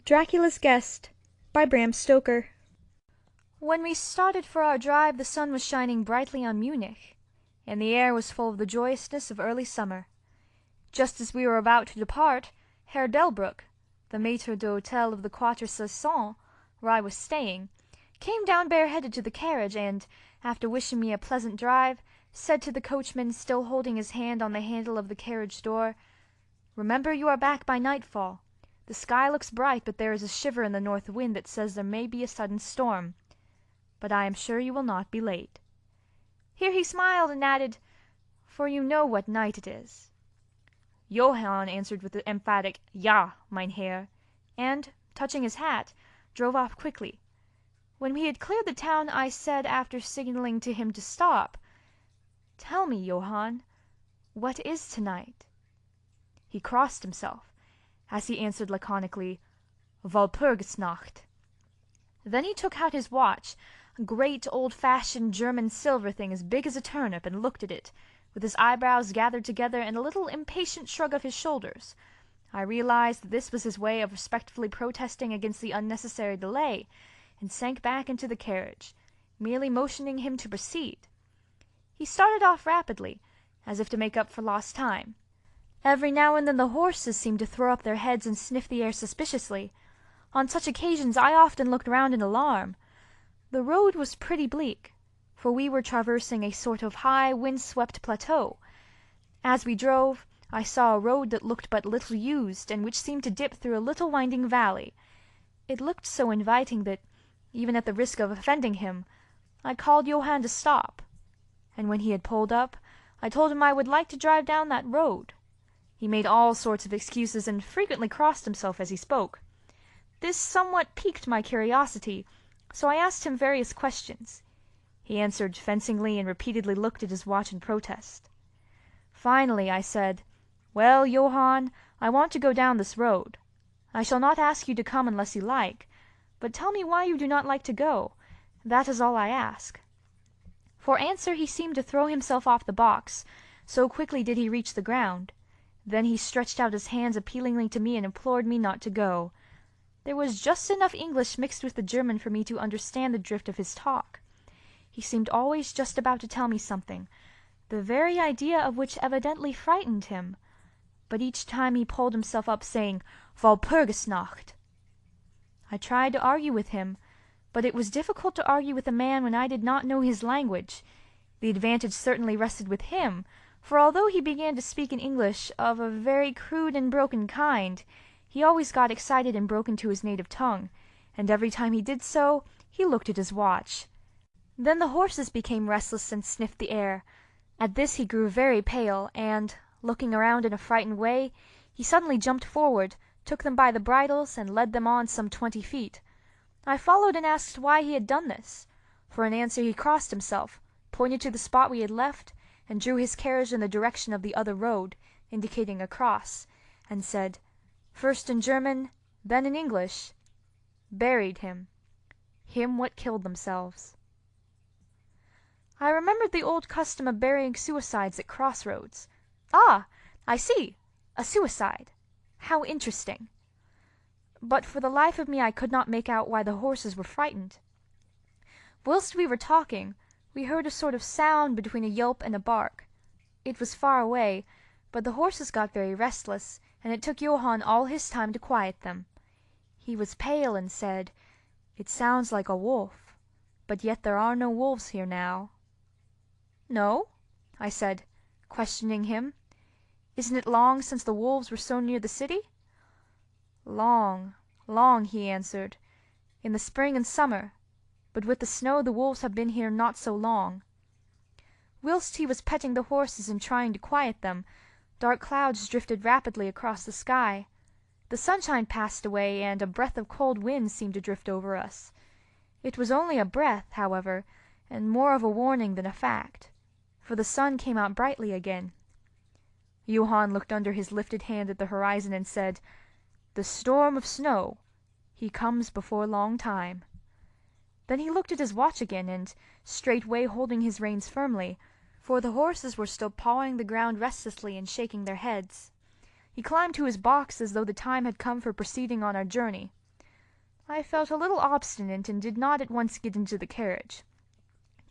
Dracula's Guest by Bram Stoker. When we started for our drive, the sun was shining brightly on Munich, and the air was full of the joyousness of early summer. Just as we were about to depart, Herr Delbruck, the maître d'hôtel of the Quatre Saisons, where I was staying, came down bareheaded to the carriage, and, after wishing me a pleasant drive, said to the coachman, still holding his hand on the handle of the carriage door, "Remember you are back by nightfall. The sky looks bright, but there is a shiver in the north wind that says there may be a sudden storm. But I am sure you will not be late." Here he smiled and added, "For you know what night it is." Johann answered with the emphatic "Ja, mein Herr," and, touching his hat, drove off quickly. When we had cleared the town, I said, after signaling to him to stop, "Tell me, Johann, what is tonight?" He crossed himself, as he answered laconically, "Walpurgisnacht." Then he took out his watch, a great old-fashioned German silver thing as big as a turnip, and looked at it, with his eyebrows gathered together and a little impatient shrug of his shoulders. I realized that this was his way of respectfully protesting against the unnecessary delay, and sank back into the carriage, merely motioning him to proceed. He started off rapidly, as if to make up for lost time. Every now and then the horses seemed to throw up their heads and sniff the air suspiciously. On such occasions I often looked round in alarm. The road was pretty bleak, for we were traversing a sort of high, wind-swept plateau. As we drove, I saw a road that looked but little used, and which seemed to dip through a little winding valley. It looked so inviting that, even at the risk of offending him, I called Johann to stop, and when he had pulled up, I told him I would like to drive down that road. He made all sorts of excuses, and frequently crossed himself as he spoke. This somewhat piqued my curiosity, so I asked him various questions. He answered fencingly and repeatedly looked at his watch in protest. Finally I said, "Well, Johann, I want to go down this road. I shall not ask you to come unless you like, but tell me why you do not like to go. That is all I ask." For answer he seemed to throw himself off the box, so quickly did he reach the ground. Then he stretched out his hands appealingly to me and implored me not to go. There was just enough English mixed with the German for me to understand the drift of his talk. He seemed always just about to tell me something, the very idea of which evidently frightened him, but each time he pulled himself up, saying, "Walpurgisnacht." I tried to argue with him, but it was difficult to argue with a man when I did not know his language. The advantage certainly rested with him, for although he began to speak in English of a very crude and broken kind, he always got excited and broke into his native tongue, and every time he did so, he looked at his watch. Then the horses became restless and sniffed the air. At this he grew very pale, and, looking around in a frightened way, he suddenly jumped forward, took them by the bridles, and led them on some 20 feet. I followed and asked why he had done this. For an answer he crossed himself, pointed to the spot we had left, and drew his carriage in the direction of the other road, indicating a cross, and said, first in German, then in English, "Buried him what killed themselves." I remembered the old custom of burying suicides at crossroads. "Ah, I see, a suicide. How interesting." But for the life of me I could not make out why the horses were frightened. Whilst we were talking, we heard a sort of sound between a yelp and a bark. It was far away, but the horses got very restless, and it took Johann all his time to quiet them. He was pale and said, "It sounds like a wolf, but yet there are no wolves here now." "No?" I said, questioning him. "Isn't it long since the wolves were so near the city?" "Long, long," he answered, "in the spring and summer, but with the snow the wolves have been here not so long." Whilst he was petting the horses and trying to quiet them, dark clouds drifted rapidly across the sky. The sunshine passed away, and a breath of cold wind seemed to drift over us. It was only a breath, however, and more of a warning than a fact, for the sun came out brightly again. Johann looked under his lifted hand at the horizon and said, "The storm of snow, he comes before long time." Then he looked at his watch again, and, straightway holding his reins firmly, for the horses were still pawing the ground restlessly and shaking their heads, he climbed to his box as though the time had come for proceeding on our journey. I felt a little obstinate and did not at once get into the carriage.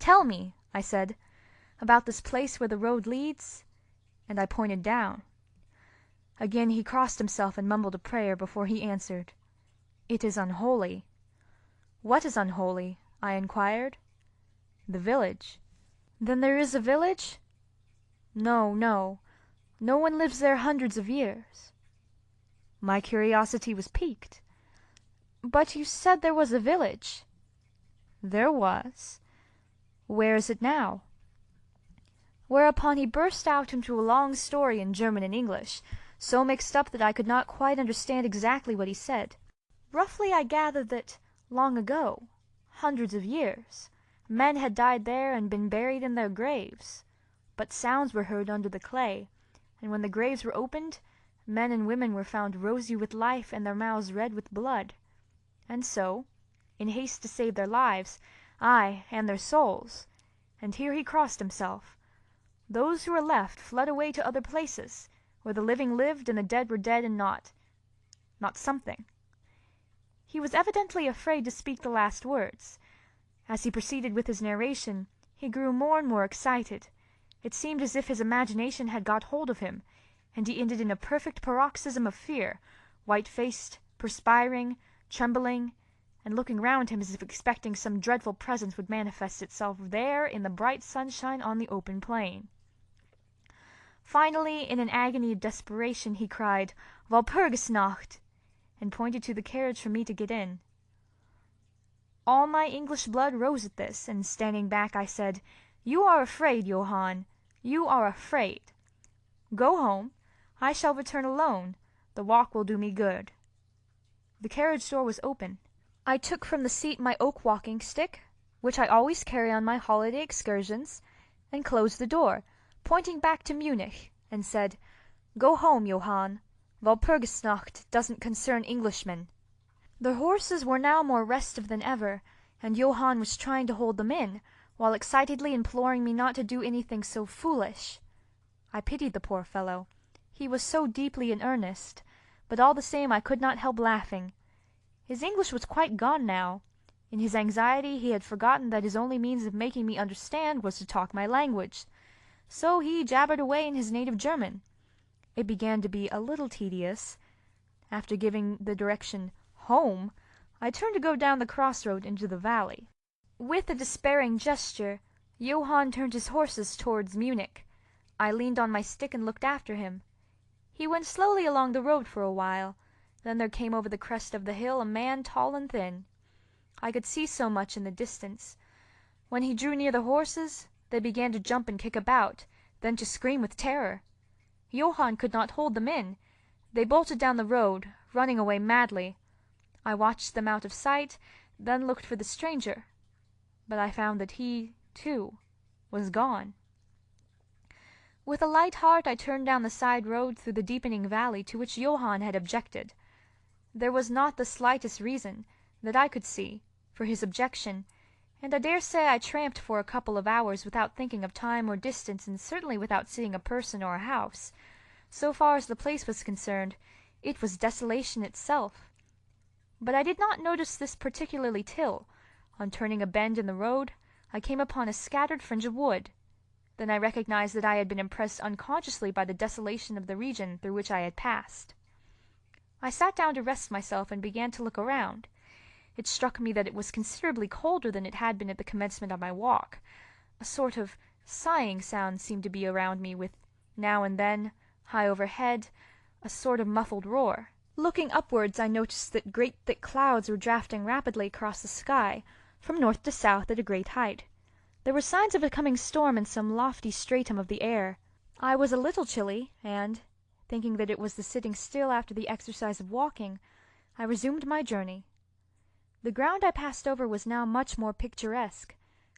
"Tell me," I said, "about this place where the road leads," and I pointed down. Again he crossed himself and mumbled a prayer before he answered. "It is unholy." "What is unholy?" I inquired. "The village." "Then there is a village?" "No, no. No one lives there hundreds of years." My curiosity was piqued. "But you said there was a village." "There was. Where is it now?" Whereupon he burst out into a long story in German and English, so mixed up that I could not quite understand exactly what he said. Roughly I gathered that, long ago, hundreds of years, men had died there and been buried in their graves, but sounds were heard under the clay, and when the graves were opened, men and women were found rosy with life and their mouths red with blood. And so, in haste to save their lives, ay, and their souls, and here he crossed himself, those who were left fled away to other places, where the living lived and the dead were dead and not something. He was evidently afraid to speak the last words. As he proceeded with his narration, he grew more and more excited. It seemed as if his imagination had got hold of him, and he ended in a perfect paroxysm of fear, white-faced, perspiring, trembling, and looking round him as if expecting some dreadful presence would manifest itself there in the bright sunshine on the open plain. Finally, in an agony of desperation, he cried, "Walpurgisnacht!" and pointed to the carriage for me to get in. All my English blood rose at this, and standing back I said, "You are afraid, Johann. You are afraid. Go home. I shall return alone. The walk will do me good." The carriage door was open. I took from the seat my oak walking stick, which I always carry on my holiday excursions, and closed the door, pointing back to Munich, and said, "Go home, Johann. Walpurgisnacht doesn't concern Englishmen." The horses were now more restive than ever, and Johann was trying to hold them in, while excitedly imploring me not to do anything so foolish. I pitied the poor fellow. He was so deeply in earnest, but all the same I could not help laughing. His English was quite gone now. In his anxiety he had forgotten that his only means of making me understand was to talk my language. So he jabbered away in his native German. It began to be a little tedious. After giving the direction "home," I turned to go down the crossroad into the valley. With a despairing gesture, Johann turned his horses towards Munich. I leaned on my stick and looked after him. He went slowly along the road for a while. Then there came over the crest of the hill a man tall and thin. I could see so much in the distance. When he drew near the horses, they began to jump and kick about, then to scream with terror. Johann could not hold them in. They bolted down the road, running away madly. I watched them out of sight, then looked for the stranger. But I found that he, too, was gone. With a light heart I turned down the side road through the deepening valley to which Johann had objected. There was not the slightest reason, that I could see, for his objection, and I dare say I tramped for a couple of hours without thinking of time or distance, and certainly without seeing a person or a house. So far as the place was concerned, it was desolation itself. But I did not notice this particularly till, on turning a bend in the road, I came upon a scattered fringe of wood. Then I recognized that I had been impressed unconsciously by the desolation of the region through which I had passed. I sat down to rest myself and began to look around. It struck me that it was considerably colder than it had been at the commencement of my walk. A sort of sighing sound seemed to be around me, with, now and then, high overhead, a sort of muffled roar. Looking upwards I noticed that great thick clouds were drafting rapidly across the sky, from north to south at a great height. There were signs of a coming storm in some lofty stratum of the air. I was a little chilly, and, thinking that it was the sitting still after the exercise of walking, I resumed my journey. The ground I passed over was now much more picturesque.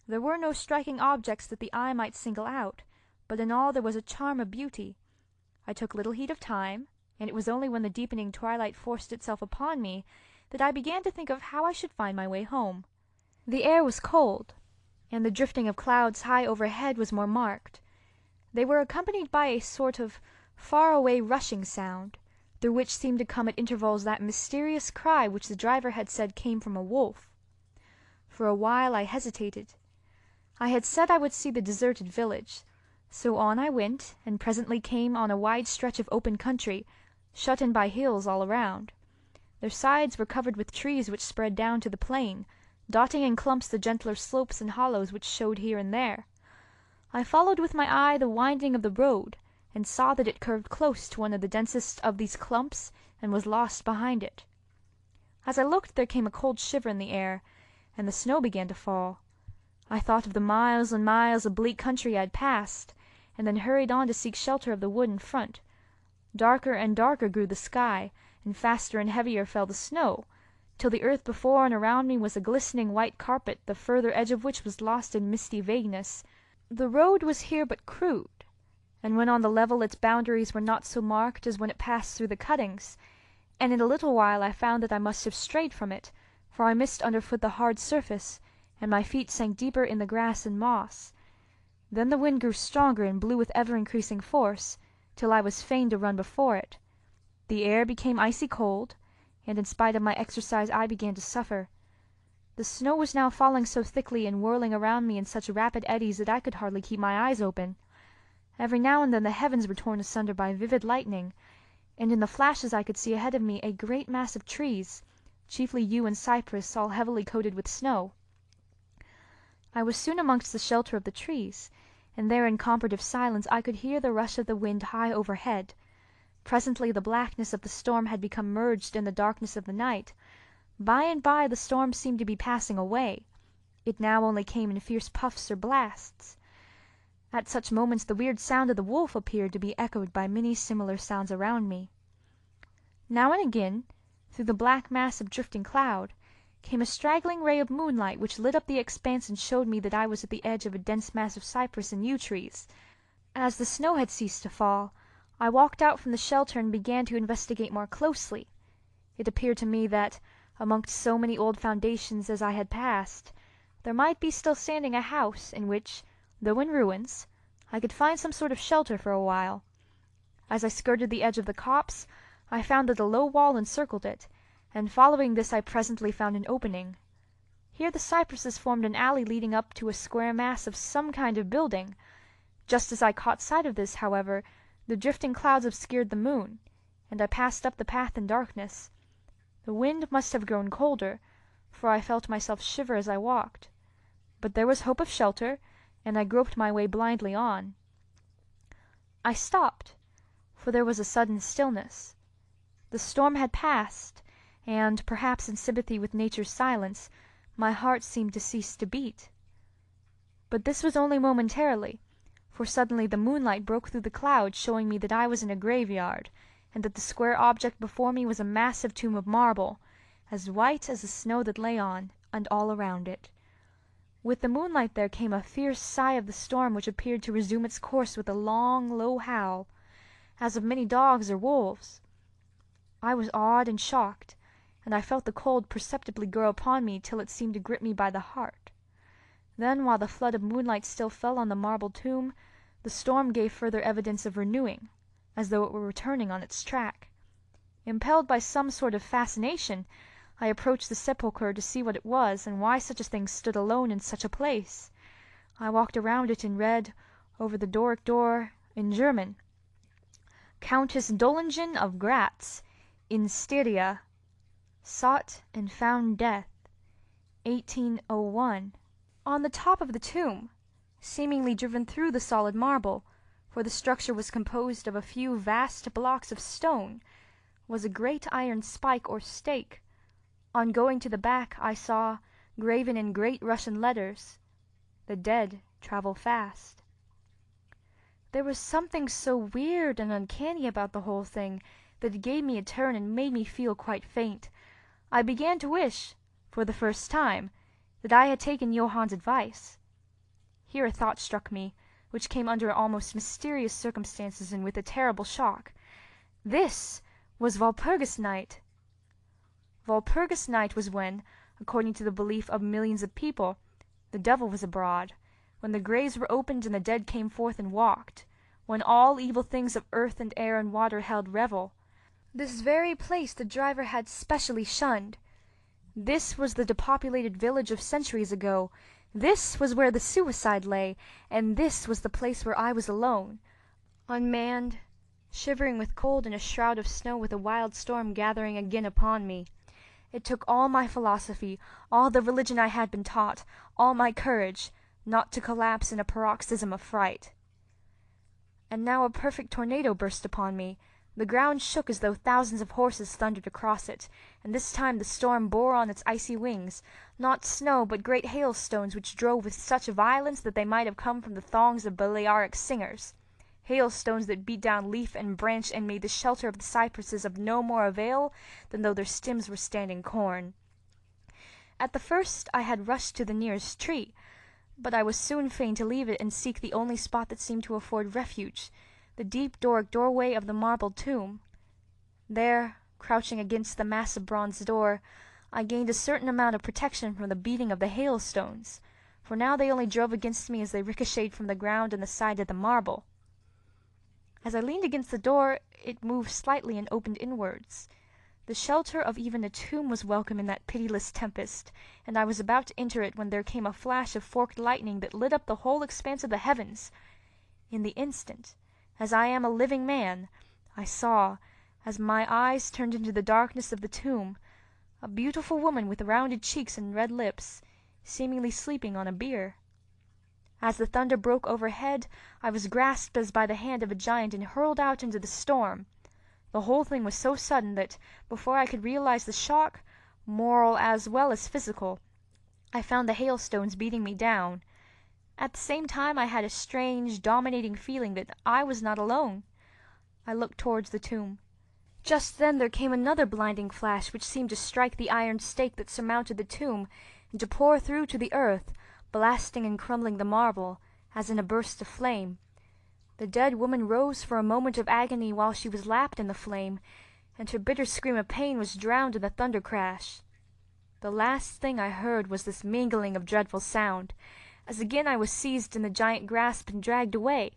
There were no striking objects that the eye might single out, but in all there was a charm of beauty. I took little heed of time, and it was only when the deepening twilight forced itself upon me that I began to think of how I should find my way home. The air was cold, and the drifting of clouds high overhead was more marked. They were accompanied by a sort of far-away rushing sound, through which seemed to come at intervals that mysterious cry which the driver had said came from a wolf. For a while I hesitated. I had said I would see the deserted village, so on I went, and presently came on a wide stretch of open country, shut in by hills all around. Their sides were covered with trees which spread down to the plain, dotting in clumps the gentler slopes and hollows which showed here and there. I followed with my eye the winding of the road, and saw that it curved close to one of the densest of these clumps, and was lost behind it. As I looked there came a cold shiver in the air, and the snow began to fall. I thought of the miles and miles of bleak country I had passed, and then hurried on to seek shelter of the wood in front. Darker and darker grew the sky, and faster and heavier fell the snow, till the earth before and around me was a glistening white carpet, the further edge of which was lost in misty vagueness. The road was here but crude, and when on the level its boundaries were not so marked as when it passed through the cuttings, and in a little while I found that I must have strayed from it, for I missed underfoot the hard surface, and my feet sank deeper in the grass and moss. Then the wind grew stronger and blew with ever-increasing force, till I was fain to run before it. The air became icy cold, and in spite of my exercise I began to suffer. The snow was now falling so thickly and whirling around me in such rapid eddies that I could hardly keep my eyes open. Every now and then the heavens were torn asunder by vivid lightning, and in the flashes I could see ahead of me a great mass of trees, chiefly yew and cypress, all heavily coated with snow. I was soon amongst the shelter of the trees, and there in comparative silence I could hear the rush of the wind high overhead. Presently the blackness of the storm had become merged in the darkness of the night. By and by the storm seemed to be passing away. It now only came in fierce puffs or blasts. At such moments the weird sound of the wolf appeared to be echoed by many similar sounds around me. Now and again, through the black mass of drifting cloud, came a straggling ray of moonlight which lit up the expanse and showed me that I was at the edge of a dense mass of cypress and yew trees. As the snow had ceased to fall, I walked out from the shelter and began to investigate more closely. It appeared to me that, amongst so many old foundations as I had passed, there might be still standing a house in which, though in ruins, I could find some sort of shelter for a while. As I skirted the edge of the copse, I found that a low wall encircled it, and following this I presently found an opening. Here the cypresses formed an alley leading up to a square mass of some kind of building. Just as I caught sight of this, however, the drifting clouds obscured the moon, and I passed up the path in darkness. The wind must have grown colder, for I felt myself shiver as I walked. But there was hope of shelter, and I groped my way blindly on. I stopped, for there was a sudden stillness. The storm had passed, and, perhaps in sympathy with nature's silence, my heart seemed to cease to beat. But this was only momentarily, for suddenly the moonlight broke through the clouds, showing me that I was in a graveyard, and that the square object before me was a massive tomb of marble, as white as the snow that lay on and all around it. With the moonlight there came a fierce sigh of the storm which appeared to resume its course with a long, low howl, as of many dogs or wolves. I was awed and shocked, and I felt the cold perceptibly grow upon me till it seemed to grip me by the heart. Then, while the flood of moonlight still fell on the marble tomb, the storm gave further evidence of renewing, as though it were returning on its track. Impelled by some sort of fascination, I approached the sepulchre to see what it was, and why such a thing stood alone in such a place. I walked around it and read, over the Doric door, in German, "Countess Dollingen of Gratz, in Styria, sought and found death, 1801. On the top of the tomb, seemingly driven through the solid marble, for the structure was composed of a few vast blocks of stone, was a great iron spike or stake. On going to the back I saw, graven in great Russian letters, "The dead travel fast." There was something so weird and uncanny about the whole thing that it gave me a turn and made me feel quite faint. I began to wish, for the first time, that I had taken Johann's advice. Here a thought struck me, which came under almost mysterious circumstances and with a terrible shock. This was Walpurgis Night! Walpurgis Night was when, according to the belief of millions of people, the devil was abroad, when the graves were opened and the dead came forth and walked, when all evil things of earth and air and water held revel. This very place the driver had specially shunned. This was the depopulated village of centuries ago. This was where the suicide lay, and this was the place where I was alone, unmanned, shivering with cold in a shroud of snow with a wild storm gathering again upon me. It took all my philosophy, all the religion I had been taught, all my courage, not to collapse in a paroxysm of fright. And now a perfect tornado burst upon me. The ground shook as though thousands of horses thundered across it, and this time the storm bore on its icy wings, not snow but great hailstones which drove with such violence that they might have come from the thongs of Balearic singers. Hailstones that beat down leaf and branch and made the shelter of the cypresses of no more avail than though their stems were standing corn. At the first I had rushed to the nearest tree, but I was soon fain to leave it and seek the only spot that seemed to afford refuge, the deep Doric doorway of the marble tomb. There, crouching against the massive bronze door, I gained a certain amount of protection from the beating of the hailstones, for now they only drove against me as they ricocheted from the ground and the side of the marble. As I leaned against the door, it moved slightly and opened inwards. The shelter of even a tomb was welcome in that pitiless tempest, and I was about to enter it when there came a flash of forked lightning that lit up the whole expanse of the heavens. In the instant, as I am a living man, I saw, as my eyes turned into the darkness of the tomb, a beautiful woman with rounded cheeks and red lips, seemingly sleeping on a bier. As the thunder broke overhead, I was grasped as by the hand of a giant and hurled out into the storm. The whole thing was so sudden that, before I could realize the shock, moral as well as physical, I found the hailstones beating me down. At the same time I had a strange, dominating feeling that I was not alone. I looked towards the tomb. Just then there came another blinding flash which seemed to strike the iron stake that surmounted the tomb, and to pour through to the earth, blasting and crumbling the marble, as in a burst of flame. The dead woman rose for a moment of agony while she was lapped in the flame, and her bitter scream of pain was drowned in the thunder crash. The last thing I heard was this mingling of dreadful sound, as again I was seized in the giant grasp and dragged away,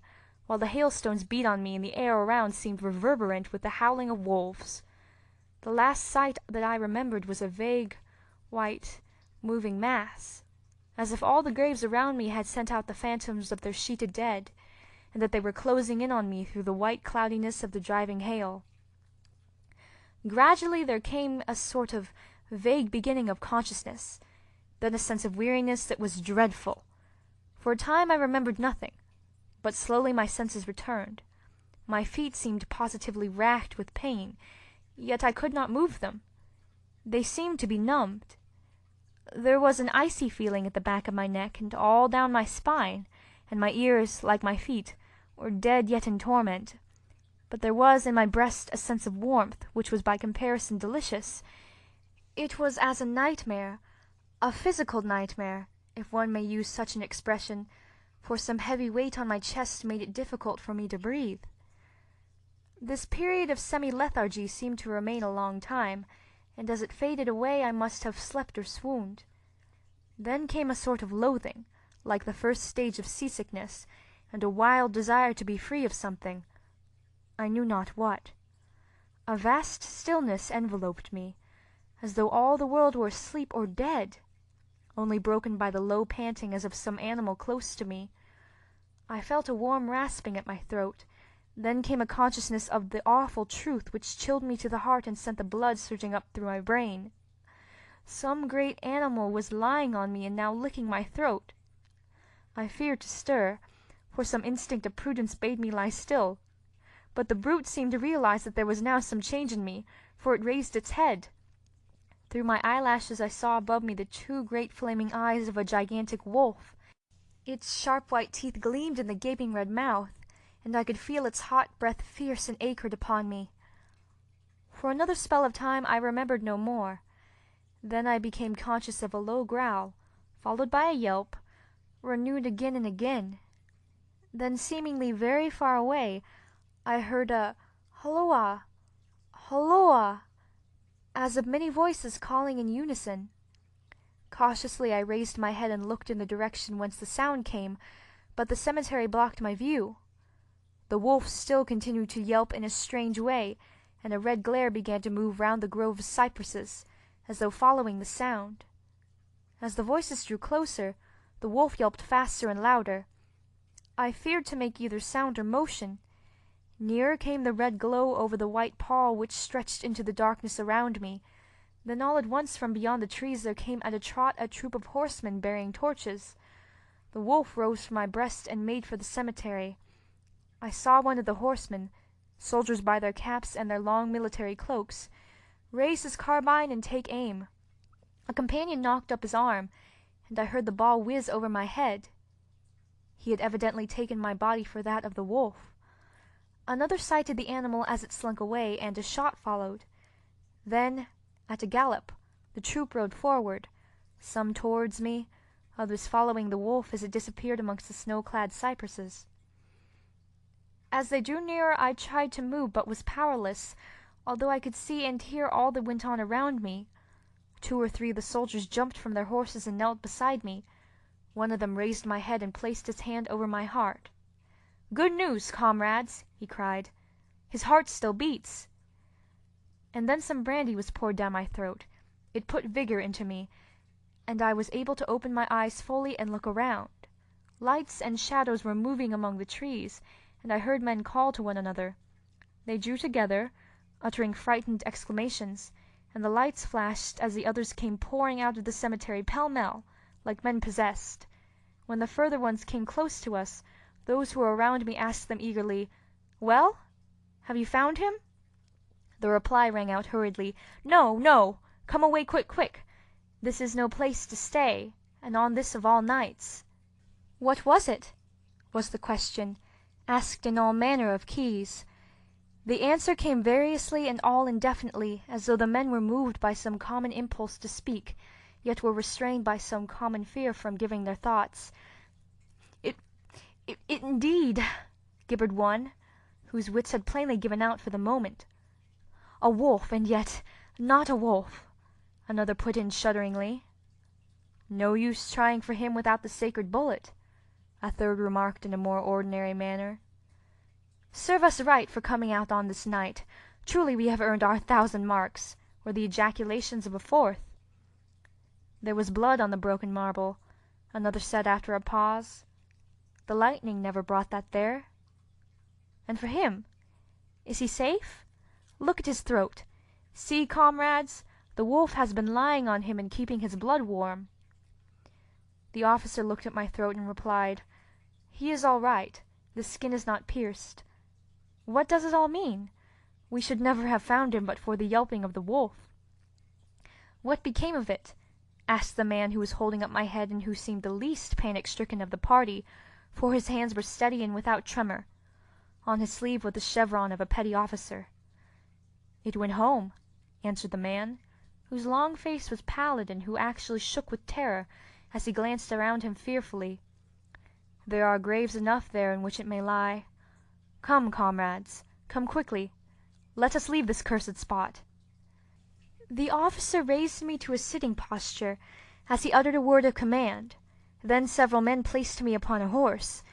while the hailstones beat on me and the air around seemed reverberant with the howling of wolves. The last sight that I remembered was a vague, white, moving mass, as if all the graves around me had sent out the phantoms of their sheeted dead, and that they were closing in on me through the white cloudiness of the driving hail. Gradually there came a sort of vague beginning of consciousness, then a sense of weariness that was dreadful. For a time I remembered nothing, but slowly my senses returned. My feet seemed positively racked with pain, yet I could not move them. They seemed to be numbed. There was an icy feeling at the back of my neck and all down my spine, and my ears, like my feet, were dead yet in torment. But there was in my breast a sense of warmth, which was by comparison delicious. It was as a nightmare, a physical nightmare, if one may use such an expression, for some heavy weight on my chest made it difficult for me to breathe. This period of semi-lethargy seemed to remain a long time, and as it faded away I must have slept or swooned. Then came a sort of loathing, like the first stage of seasickness, and a wild desire to be free of something. I knew not what. A vast stillness enveloped me, as though all the world were asleep or dead, only broken by the low panting as of some animal close to me. I felt a warm rasping at my throat. Then came a consciousness of the awful truth which chilled me to the heart and sent the blood surging up through my brain. Some great animal was lying on me and now licking my throat. I feared to stir, for some instinct of prudence bade me lie still. But the brute seemed to realize that there was now some change in me, for it raised its head. Through my eyelashes I saw above me the two great flaming eyes of a gigantic wolf. Its sharp white teeth gleamed in the gaping red mouth, and I could feel its hot breath fierce and acrid upon me. For another spell of time I remembered no more. Then I became conscious of a low growl, followed by a yelp, renewed again and again. Then, seemingly very far away, I heard a "Holloa! Holloa!" as of many voices calling in unison. Cautiously I raised my head and looked in the direction whence the sound came, but the cemetery blocked my view. The wolf still continued to yelp in a strange way, and a red glare began to move round the grove of cypresses, as though following the sound. As the voices drew closer, the wolf yelped faster and louder. I feared to make either sound or motion. Nearer came the red glow over the white pall which stretched into the darkness around me. Then all at once from beyond the trees there came at a trot a troop of horsemen bearing torches. The wolf rose from my breast and made for the cemetery. I saw one of the horsemen, soldiers by their caps and their long military cloaks, raise his carbine and take aim. A companion knocked up his arm, and I heard the ball whiz over my head. He had evidently taken my body for that of the wolf. Another sighted the animal as it slunk away, and a shot followed. Then, at a gallop, the troop rode forward, some towards me, others following the wolf as it disappeared amongst the snow-clad cypresses. As they drew nearer I tried to move, but was powerless, although I could see and hear all that went on around me. 2 or 3 of the soldiers jumped from their horses and knelt beside me. One of them raised my head and placed his hand over my heart. "Good news, comrades!" he cried. "His heart still beats!" And then some brandy was poured down my throat. It put vigor into me, and I was able to open my eyes fully and look around. Lights and shadows were moving among the trees, and I heard men call to one another. They drew together, uttering frightened exclamations, and the lights flashed as the others came pouring out of the cemetery pell-mell, like men possessed. When the further ones came close to us, those who were around me asked them eagerly, "Well? Have you found him?" The reply rang out hurriedly, "No, no! Come away quick, quick! This is no place to stay, and on this of all nights." "What was it?" was the question, asked in all manner of keys. The answer came variously and all indefinitely, as though the men were moved by some common impulse to speak, yet were restrained by some common fear from giving their thoughts. It indeed," gibbered one, whose wits had plainly given out for the moment. "A wolf, and yet not a wolf," another put in shudderingly. "No use trying for him without the sacred bullet," a third remarked in a more ordinary manner. "Serve us right for coming out on this night. Truly we have earned our 1,000 marks," were the ejaculations of a fourth. "There was blood on the broken marble," another said after a pause. "The lightning never brought that there. And for him, is he safe? Look at his throat. See, comrades, the wolf has been lying on him and keeping his blood warm." The officer looked at my throat and replied, "He is all right. The skin is not pierced. What does it all mean? We should never have found him but for the yelping of the wolf." "What became of it?" asked the man who was holding up my head and who seemed the least panic-stricken of the party, for his hands were steady and without tremor. On his sleeve was the chevron of a petty officer. "It went home," answered the man, whose long face was pallid and who actually shook with terror as he glanced around him fearfully. "There are graves enough there in which it may lie. Come, comrades, come quickly. Let us leave this cursed spot." The officer raised me to a sitting posture as he uttered a word of command. Then several men placed me upon a horse.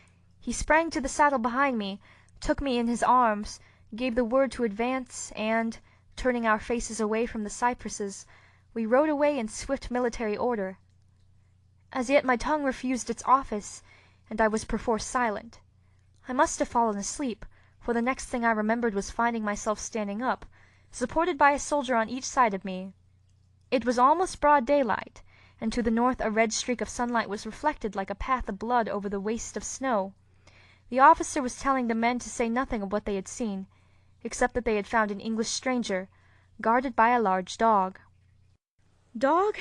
He sprang to the saddle behind me, took me in his arms, gave the word to advance, and, turning our faces away from the cypresses, we rode away in swift military order. As yet my tongue refused its office, and I was perforce silent. I must have fallen asleep, for the next thing I remembered was finding myself standing up, supported by a soldier on each side of me. It was almost broad daylight, and to the north a red streak of sunlight was reflected like a path of blood over the waste of snow. The officer was telling the men to say nothing of what they had seen, except that they had found an English stranger, guarded by a large dog. "Dog?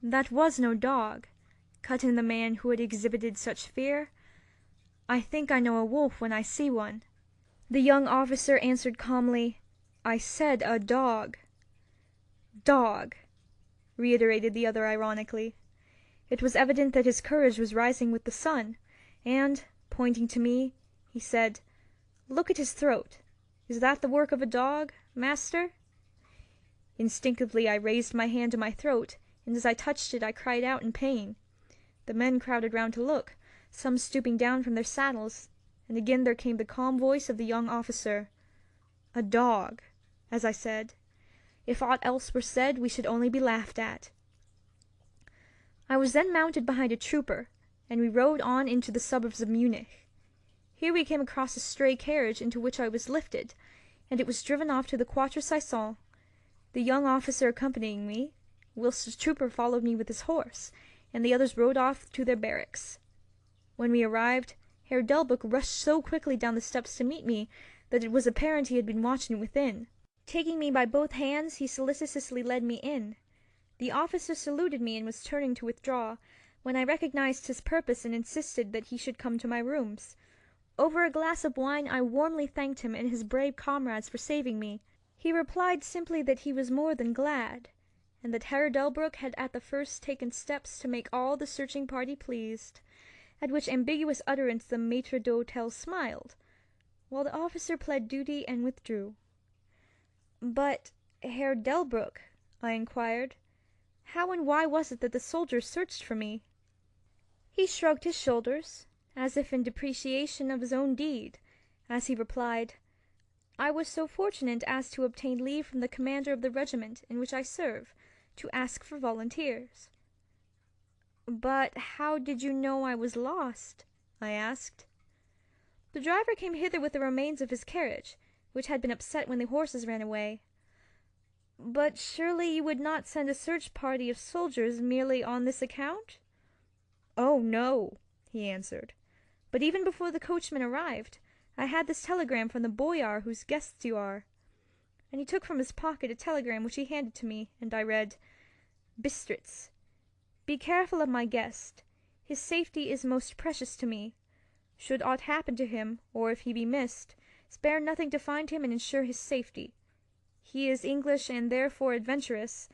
That was no dog," cut in the man who had exhibited such fear. "I think I know a wolf when I see one." The young officer answered calmly, "I said a dog." "Dog," reiterated the other ironically. It was evident that his courage was rising with the sun, and, pointing to me, he said, "Look at his throat. Is that the work of a dog, master?" Instinctively I raised my hand to my throat, and as I touched it I cried out in pain. The men crowded round to look, some stooping down from their saddles, and again there came the calm voice of the young officer. "A dog, as I said. If aught else were said, we should only be laughed at. I was then mounted behind a trooper, and we rode on into the suburbs of Munich. Here we came across a stray carriage into which I was lifted, and it was driven off to the Quatre Saisons, the young officer accompanying me, whilst the trooper followed me with his horse, and the others rode off to their barracks. When we arrived, Herr Delbruck rushed so quickly down the steps to meet me that it was apparent he had been watching within. Taking me by both hands, he solicitously led me in. The officer saluted me and was turning to withdraw, when I recognized his purpose and insisted that he should come to my rooms. Over a glass of wine I warmly thanked him and his brave comrades for saving me. He replied simply that he was more than glad, and that Herr Delbruck had at the first taken steps to make all the searching party pleased, at which ambiguous utterance the maître d'hôtel smiled, while the officer pled duty and withdrew. "But, Herr Delbruck," I inquired, "how and why was it that the soldiers searched for me?" He shrugged his shoulders, as if in depreciation of his own deed, as he replied, "I was so fortunate as to obtain leave from the commander of the regiment in which I serve, to ask for volunteers." "But how did you know I was lost?" I asked. "The driver came hither with the remains of his carriage, which had been upset when the horses ran away." "But surely you would not send a search party of soldiers merely on this account?" "Oh, no," he answered. "But even before the coachman arrived, I had this telegram from the boyar whose guests you are." And he took from his pocket a telegram which he handed to me, and I read, "Bistritz. Be careful of my guest. His safety is most precious to me. Should aught happen to him, or if he be missed, spare nothing to find him and ensure his safety. He is English and therefore adventurous.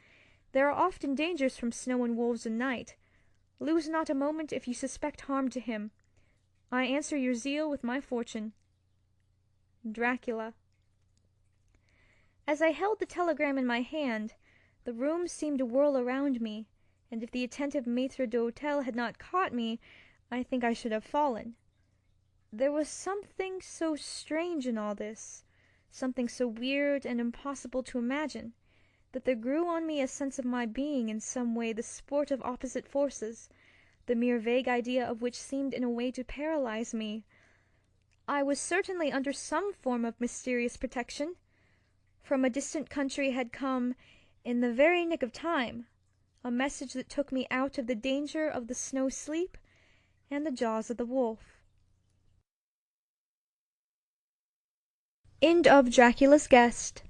There are often dangers from snow and wolves and night. Lose not a moment if you suspect harm to him. I answer your zeal with my fortune. Dracula." As I held the telegram in my hand, the room seemed to whirl around me, and if the attentive maître d'hôtel had not caught me, I think I should have fallen. There was something so strange in all this, something so weird and impossible to imagine, that there grew on me a sense of my being in some way the sport of opposite forces, the mere vague idea of which seemed in a way to paralyze me. I was certainly under some form of mysterious protection. From a distant country had come, in the very nick of time, a message that took me out of the danger of the snow sleep and the jaws of the wolf. End of Dracula's Guest.